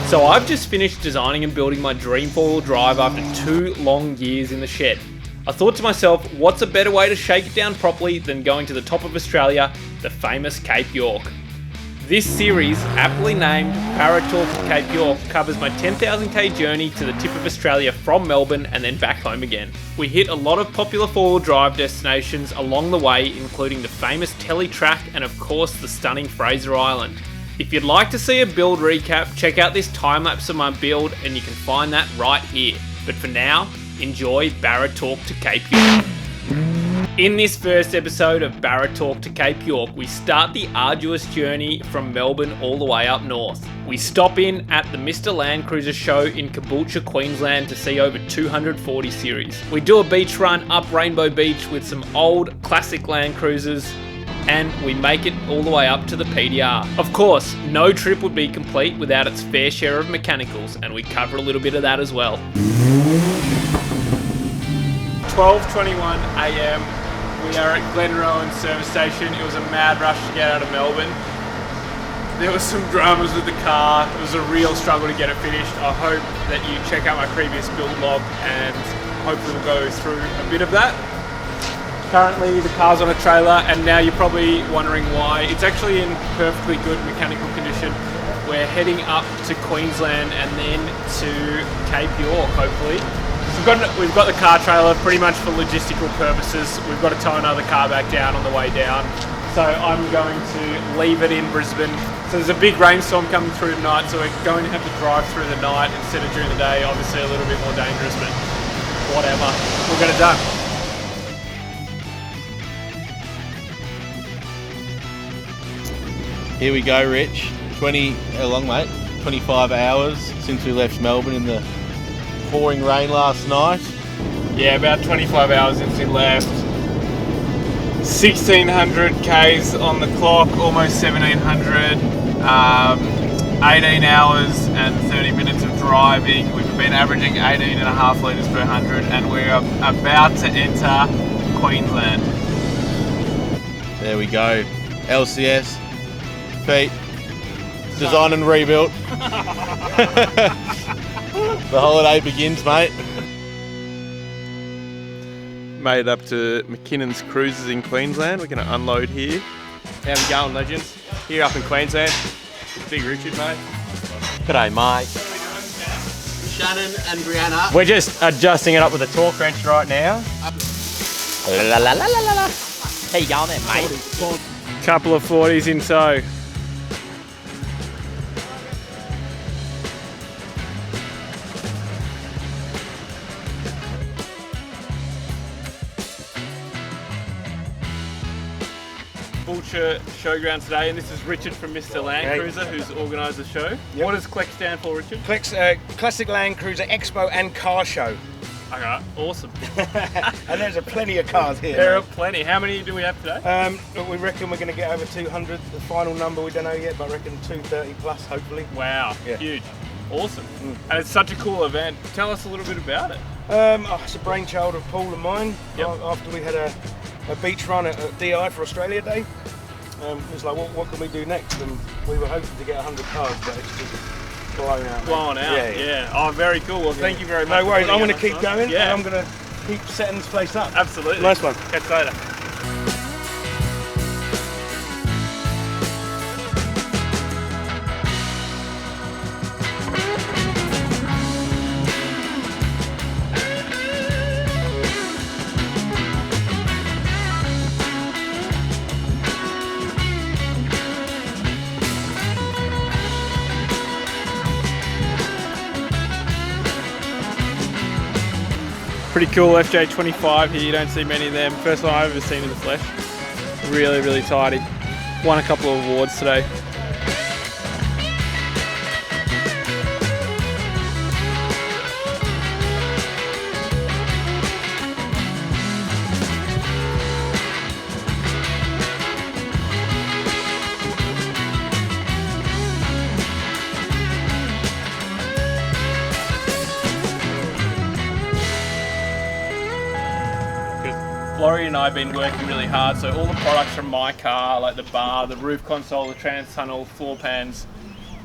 So I've just finished designing and building my dream four-wheel drive after 2 long years in the shed. I thought to myself, what's a better way to shake it down properly than going to the top of Australia, the famous Cape York. This series, aptly named Barra Torque to Cape York, covers my 10,000k journey to the tip of Australia from Melbourne and then back home again. We hit a lot of popular four-wheel drive destinations along the way, including the famous Telly Track and of course the stunning Fraser Island. If you'd like to see a build recap, check out this time-lapse of my build and you can find that right here. But for now, enjoy Barra Torque to Cape York. In this first episode of Barra Torque to Cape York, we start the arduous journey from Melbourne all the way up north. We stop in at the Mr Landcruiser show in Cabolutre Queensland to see over 240 series. We do a beach run up Rainbow Beach with some old classic Landcruisers, and we make it all the way up to the PDR. Of course, no trip would be complete without its fair share of mechanicals, and we cover a little bit of that as well. 12:21 a.m. We are at Glenrowan service station. It was a mad rush to get out of Melbourne. There was some dramas with the car. It was a real struggle to get it finished. I hope that you check out my previous build log and hopefully we'll go through a bit of that. Currently the car's on a trailer and now you're probably wondering why. It's actually in perfectly good mechanical condition. We're heading up to Queensland and then to Cape York, hopefully. We've got the car trailer pretty much for logistical purposes. We've got to tow another car back down on the way down. So I'm going to leave it in Brisbane. So there's a big rainstorm coming through tonight, so we're going to have to drive through the night instead of during the day. Obviously a little bit more dangerous, but whatever. We'll get it done. Here we go, Rich. How long, mate? 25 hours since we left Melbourne in the pouring rain last night. Yeah, about 25 hours since we left. 1,600 Ks on the clock, almost 1,700. 18 hours and 30 minutes of driving. We've been averaging 18.5 litres per 100 and we're about to enter Queensland. There we go. LCS. Pete. Design and rebuilt. The holiday begins, mate. Made it up to McKinnon's Cruises in Queensland. We're going to unload here. How we going, legends? Here up in Queensland. Big Richard, mate. G'day, mate. Shannon and Brianna. We're just adjusting it up with a torque wrench right now. La la la la la la. How you going there, mate? Couple of 40s in tow. Cabolutre showground today, and this is Richard from Mr Landcruiser, who's organised the show. Yep. What does CLEC stand for, Richard? CLEC's Classic Land Cruiser Expo and Car Show. Okay, awesome. And there's plenty of cars here. There are plenty. How many do we have today? We reckon we're going to get over 200. The final number we don't know yet, but I reckon 230 plus, hopefully. Wow, yeah. Huge. Awesome. And it's such a cool event. Tell us a little bit about it. It's a brainchild of Paul and mine. Yep. After we had a beach run at DI for Australia Day. It was like, what can we do next? And we were hoping to get 100 cars, but it's just blown out. Blown out, yeah. Oh, very cool. Well, thank you very much. No worries, I'm going to keep going, yeah. and I'm going to keep setting this place up. Absolutely. Nice one. Catch you later. Pretty cool FJ25 here, you don't see many of them. First one I've ever seen in the flesh. Really, really tidy. Won a couple of awards today. Laurie and I have been working really hard, so all the products from my car, like the bar, the roof console, the trans tunnel, floor pans,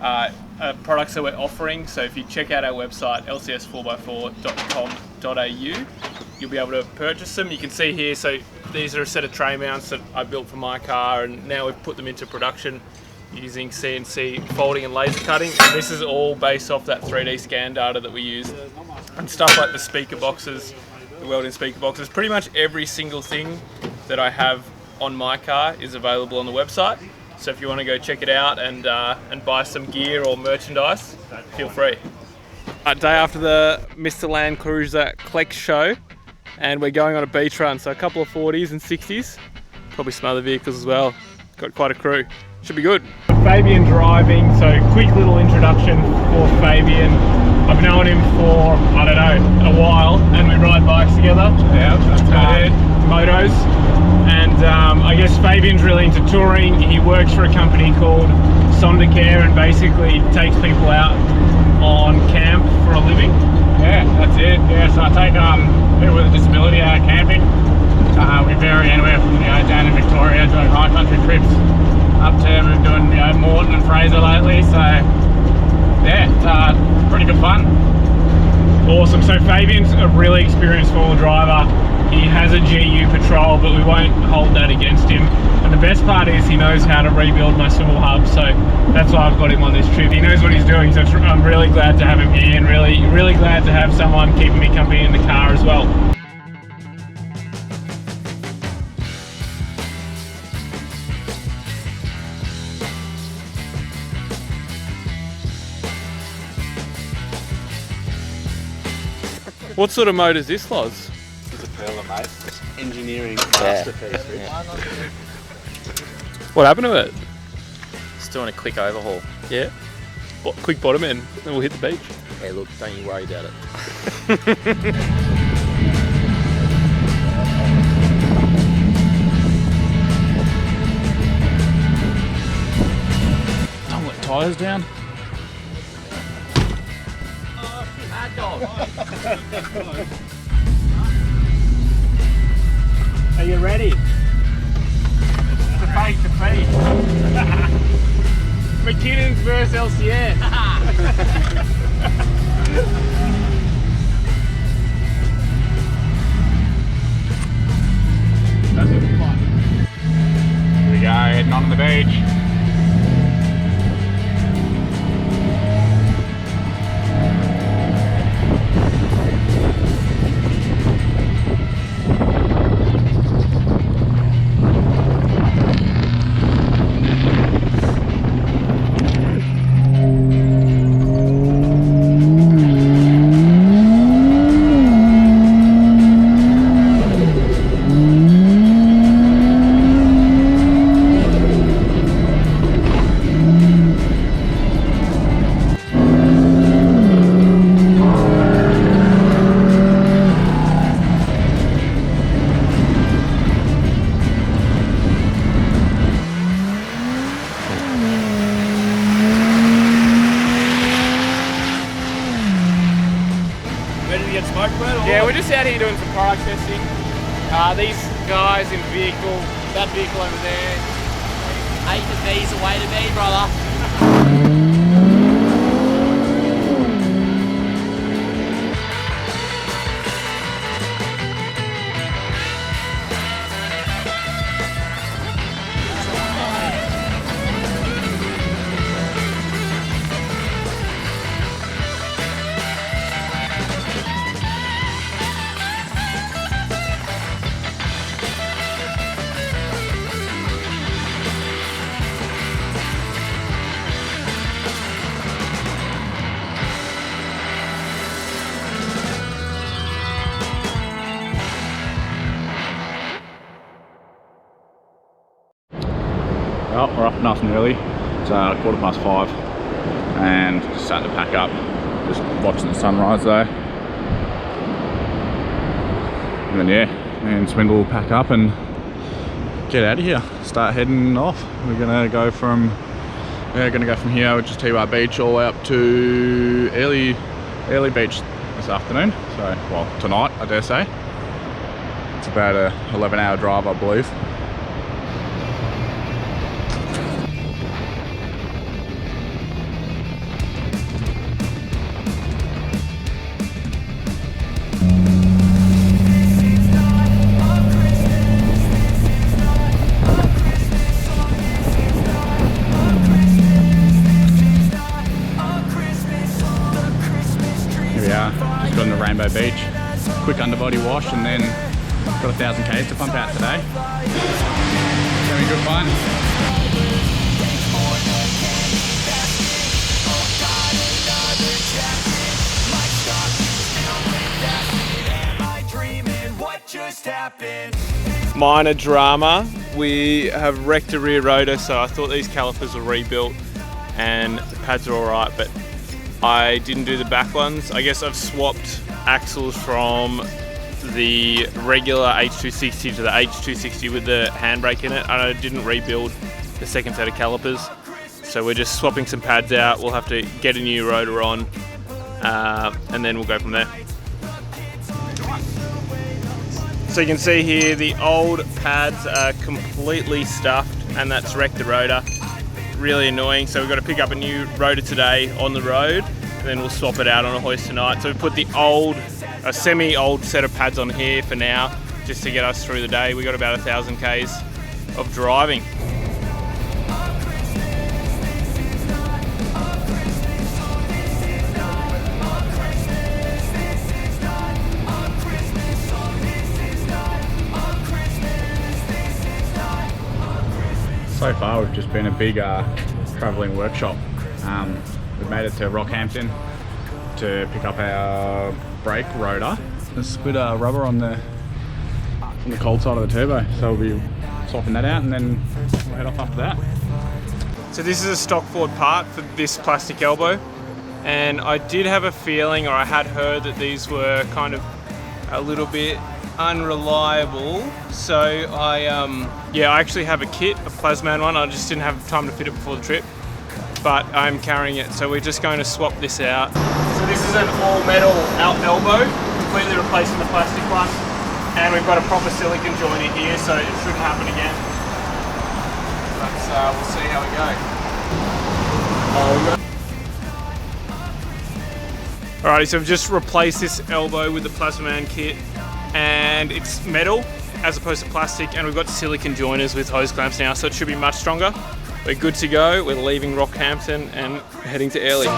are products that we're offering. So if you check out our website, lcs4x4.com.au, you'll be able to purchase them. You can see here, so these are a set of tray mounts that I built for my car, and now we've put them into production using CNC folding and laser cutting. And this is all based off that 3D scan data that we use. And stuff like the speaker boxes, the welding speaker boxes, pretty much every single thing that I have on my car is available on the website. So if you want to go check it out and buy some gear or merchandise, feel free. Day after the Mr Landcruiser Collect show, and we're going on a beach run, so a couple of 40s and 60s, probably some other vehicles as well. Got quite a crew. Should be good. Fabian driving, so quick little introduction for Fabian. I've known him for, I don't know, a while, and we ride bikes together. Yeah, motos. And I guess Fabian's really into touring. He works for a company called Sondercare and basically takes people out on camp for a living. Yeah, that's it. Yeah, so I take people with a disability out camping. We vary anywhere from down in Victoria doing high country trips up to we're doing Morton and Fraser lately. So yeah, it's pretty good fun. Awesome. So Fabian's a really experienced four-wheel driver. He has a GU Patrol, but we won't hold that against him. And the best part is he knows how to rebuild my swivel hub, so that's why I've got him on this trip. He knows what he's doing, so I'm really glad to have him here, and really glad to have someone keeping me company in the car as well. What sort of motor is this, Loz? It's a perler, mate. It's engineering masterpiece. Yeah. What happened to it? Just doing a quick overhaul. Yeah? Quick bottom end, and we'll hit the beach. Hey, look, don't you worry about it. Don't let tyres down. Are you ready? The fake defeat. McKinnon's versus LCS. That's gonna be fun. Here we go, heading on the beach. Yeah, we're just out here doing some product testing. These guys in vehicle, that vehicle over there. A to B's the way to be, brother. Well, we're up nice and early. It's 5:15 and just starting to pack up. Just watching the sunrise though. And then yeah, me and Swindle will pack up and get out of here. Start heading off. We're gonna go from here, which is Tiwa Beach, all the way up to Early Beach this afternoon. So, well, tonight, I dare say. It's about a 11-hour drive, I believe. Rainbow Beach. Quick underbody wash and then got 1,000 k's to pump out today. It's gonna be good fun. Minor drama. We have wrecked a rear rotor, so I thought these calipers were rebuilt and the pads are alright, but I didn't do the back ones. I guess I've swapped axles from the regular H260 to the H260 with the handbrake in it, and I didn't rebuild the second set of calipers. So we're just swapping some pads out. We'll have to get a new rotor on, and then we'll go from there. So you can see here the old pads are completely stuffed, and that's wrecked the rotor. Really annoying. So we've got to pick up a new rotor today on the road, and then we'll swap it out on a hoist tonight. So we put a semi-old set of pads on here for now, just to get us through the day. We got about 1,000 k's of driving. So far we've just been a big travelling workshop. We've made it to Rockhampton to pick up our brake rotor. There's a bit of rubber on the cold side of the turbo, so we'll be swapping that out and then we'll head off after that. So this is a stock Ford part for this plastic elbow, and I did have a feeling, or I had heard, that these were kind of a little bit unreliable. So I actually have a kit, a Plasman one. I just didn't have time to fit it before the trip, but I'm carrying it. So we're just going to swap this out. So this is an all metal elbow, completely replacing the plastic one, and we've got a proper silicone joiner here, so it shouldn't happen again. But we'll see how we go. Alrighty, so I've just replaced this elbow with the Plasman kit, and it's metal as opposed to plastic, and we've got silicone joiners with hose clamps now, so it should be much stronger. We're good to go. We're leaving Rockhampton and heading to Airlie.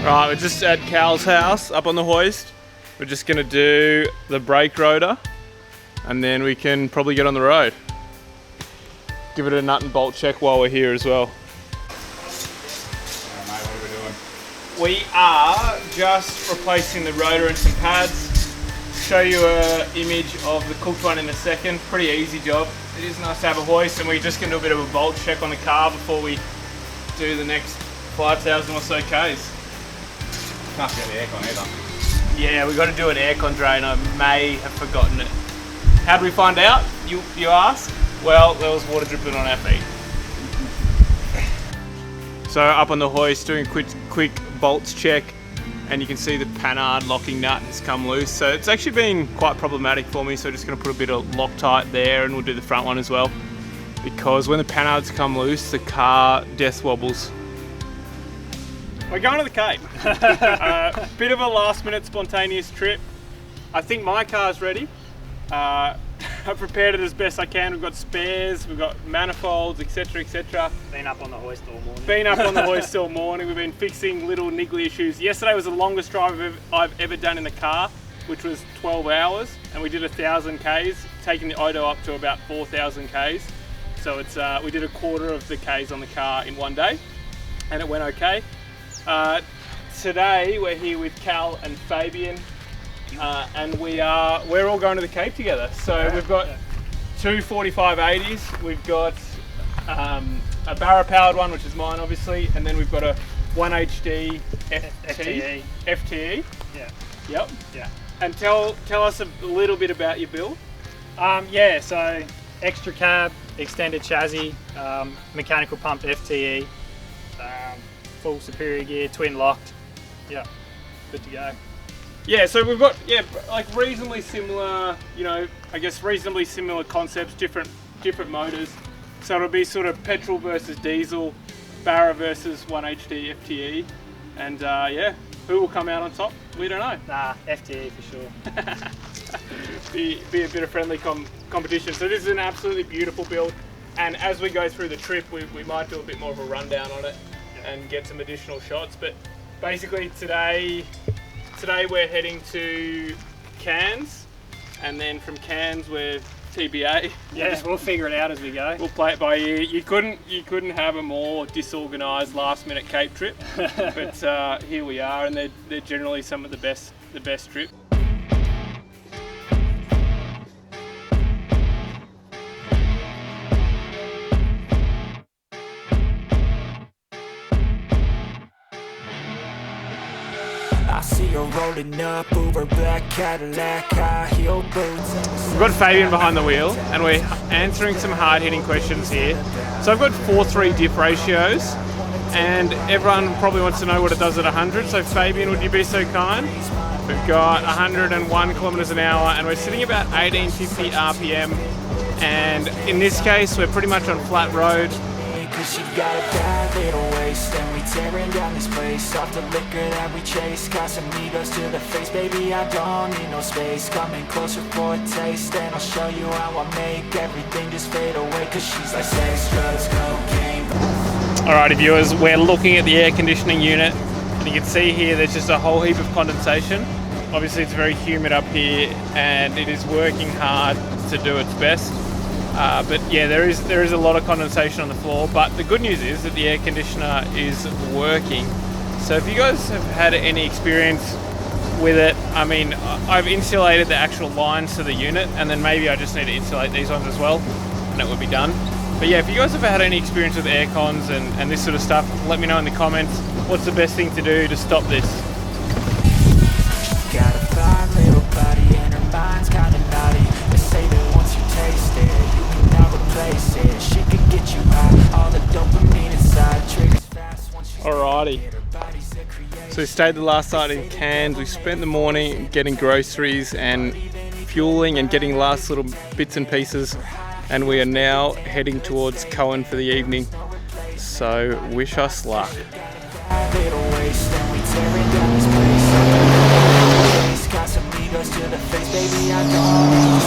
Right, we're just at Cal's house up on the hoist. We're just gonna do the brake rotor, and then we can probably get on the road. Give it a nut and bolt check while we're here as well. Mate, what are we doing? We are just replacing the rotor and some pads. Show you an image of the cooked one in a second. Pretty easy job. It is nice to have a hoist, and we're just going to do a bit of a bolt check on the car before we do the next 5,000 or so Ks. Can't get the aircon either. Yeah, we've got to do an aircon drain. I may have forgotten it. How did we find out, you ask? Well, there was water dripping on our feet. So up on the hoist, doing a quick bolts check, and you can see the panhard locking nut has come loose. So it's actually been quite problematic for me, so just going to put a bit of Loctite there, and we'll do the front one as well. Because when the panhards come loose, the car death wobbles. We're going to the Cape. Bit of a last minute spontaneous trip. I think my car's ready. I've prepared it as best I can. We've got spares, we've got manifolds, etc, etc. Been up on the hoist all morning. We've been fixing little niggly issues. Yesterday was the longest drive I've ever done in the car, which was 12 hours, and we did 1,000 Ks, taking the Odo up to about 4,000 Ks. So it's we did a quarter of the Ks on the car in one day, and it went okay. Today we're here with Cal and Fabian. And we're all going to the Cape together. So we've got two 4580s. We've got a Barra powered one, which is mine obviously, and then we've got a 1HD FTE. Yeah. Yep. Yeah. And tell us a little bit about your build. Yeah, so extra cab, extended chassis, mechanical pumped FTE, full superior gear, twin locked. Yeah, good to go. Yeah, so we've got like reasonably similar, I guess reasonably similar concepts, different motors. So it'll be sort of petrol versus diesel, Barra versus 1HD FTE, and who will come out on top? We don't know. Nah, FTE for sure. be a bit of friendly competition. So this is an absolutely beautiful build. And as we go through the trip, we might do a bit more of a rundown on it and get some additional shots. But basically today we're heading to Cairns, and then from Cairns we're TBA. Yes, we'll figure it out as we go. We'll play it by ear. You couldn't have a more disorganised last-minute Cape trip, but here we are, and they're generally some of the best trips. I see her rolling up, Uber black Cadillac, high heel boots. We've got Fabian behind the wheel, and we're answering some hard-hitting questions here. So I've got 4:3 diff ratios, and everyone probably wants to know what it does at 100. So Fabian, would you be so kind? We've got 101 kilometers an hour, and we're sitting about 1850 RPM. And in this case, we're pretty much on flat road. Cause she got a bad little waist, and we tearing down this place off the liquor that we chase. Casamigos to the face, baby, I don't need no space. Coming closer for a taste, and I'll show you how I make everything just fade away. Cause she's like sex, drugs, cocaine. Alrighty viewers, we're looking at the air conditioning unit, and you can see here there's just a whole heap of condensation. Obviously it's very humid up here, and it is working hard to do its best. But yeah, there is a lot of condensation on the floor, but the good news is that the air conditioner is working. So if you guys have had any experience with it, I mean, I've insulated the actual lines to the unit, and then maybe I just need to insulate these ones as well, and it would be done. But yeah, if you guys have had any experience with air cons and this sort of stuff, let me know in the comments. What's the best thing to do to stop this? Got a fine little body, and her mind's kinda naughty. They say that once you taste it, you can now replace it. She could get you high, all the dopamine inside triggers fast once you Alrighty. So we stayed the last night in Cairns. We spent the morning getting groceries and fueling and getting last little bits and pieces, and we are now heading towards Cohen for the evening. So wish us luck. Casamigos to the face, baby, I don't.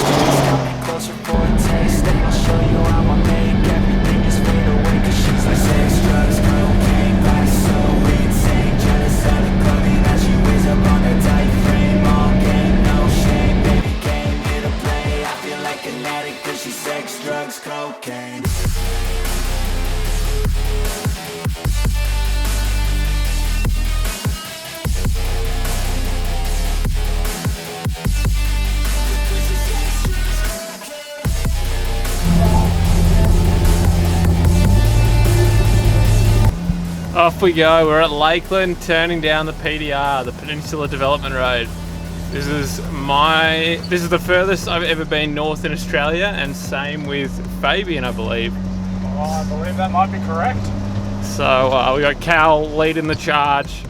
Coming closer for a taste, and I'll show you how I make everything just fade away. Cause she's like sex, drugs, cocaine, body so insane. Jealous of the clothing that she wears up on her tight frame. All game, no shame, baby came here to play. I feel like an addict cause she's sex, drugs, cocaine. Off we go. We're at Lakeland, turning down the PDR, the Peninsula Development Road. This is the furthest I've ever been north in Australia, and same with Fabian, I believe. Oh, I believe that might be correct. So we got Cal leading the charge.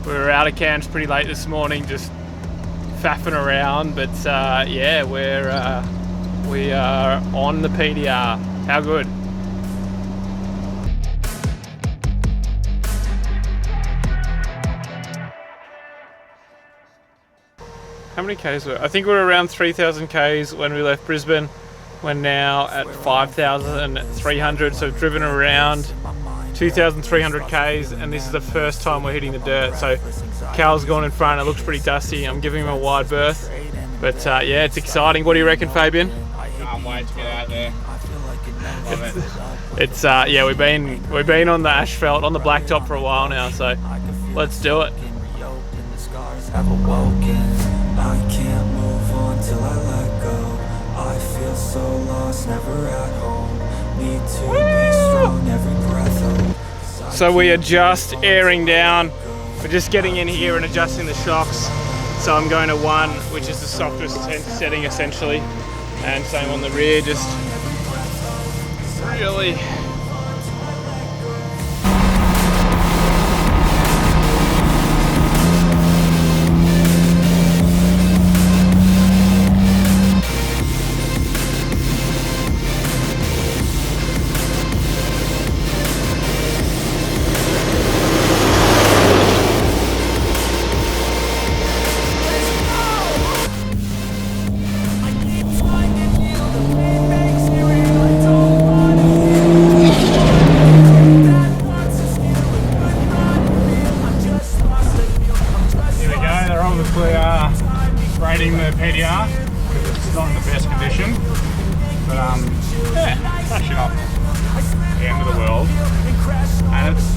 We were out of Cairns pretty late this morning, just faffing around, but yeah, we are on the PDR. How good? How many Ks were? I think we were around 3,000 Ks when we left Brisbane. We're now at 5,300, so we've driven around 2,300 Ks, and this is the first time we're hitting the dirt. So Cal's gone in front, it looks pretty dusty. I'm giving him a wide berth, but yeah, it's exciting. What do you reckon, Fabian? Can't wait to get out there. It's yeah, we've been on the asphalt, on the blacktop for a while now, so let's do it. I can't move on till I let go. I feel so lost, never at home. Need to be strong, every breath. So we are just airing down. We're just getting in here and adjusting the shocks. So I'm going to 1, which is the softest setting essentially. And same on the rear, just really. the best condition. But yeah, actually not the end of the world. And it's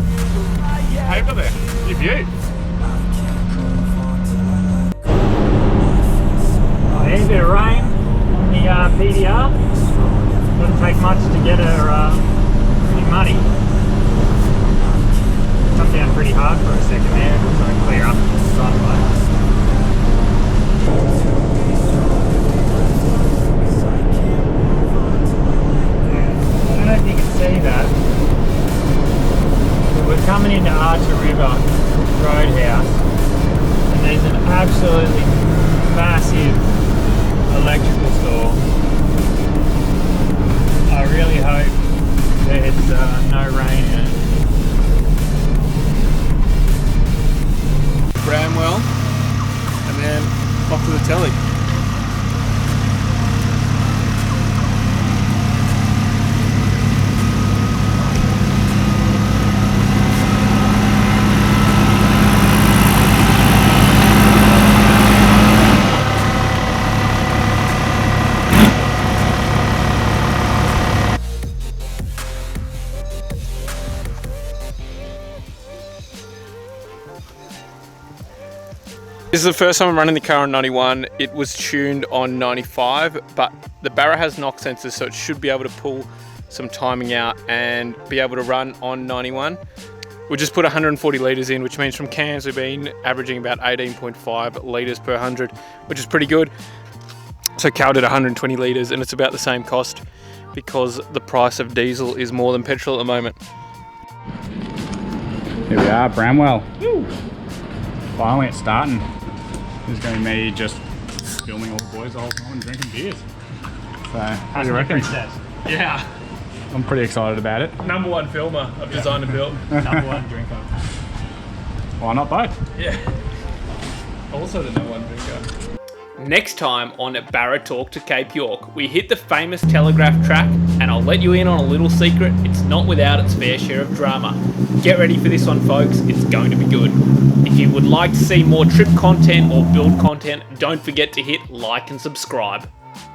over there, your view. A bit of rain on the PDR. Doesn't take much to get her pretty muddy. Come down pretty hard for a second there, so I clear up right away. I don't know if you can see that. But we're coming into Archer River Roadhouse, and there's an absolutely massive electrical store. I really hope there's no rain in it. Bramwell, and then off to the telly. This is the first time I'm running the car on 91. It was tuned on 95, but the Barra has knock sensors, so it should be able to pull some timing out and be able to run on 91. We just put 140 litres in, which means from Cairns we've been averaging about 18.5 litres per 100, which is pretty good. So Cal did 120 litres, and it's about the same cost because the price of diesel is more than petrol at the moment. Here we are, Bramwell. Woo. Finally it's starting. This is going to be me just filming all the boys the whole time and drinking beers. So, how do you reckon? Yeah. I'm pretty excited about it. Number one filmer I've designed and built. Number one drinker. Why not both? Yeah. Also the number one drinker. Next time on Barra Torque to Cape York, we hit the famous telegraph track, and I'll let you in on a little secret, it's not without its fair share of drama. Get ready for this one, folks, it's going to be good. If you would like to see more trip content or build content, don't forget to hit like and subscribe.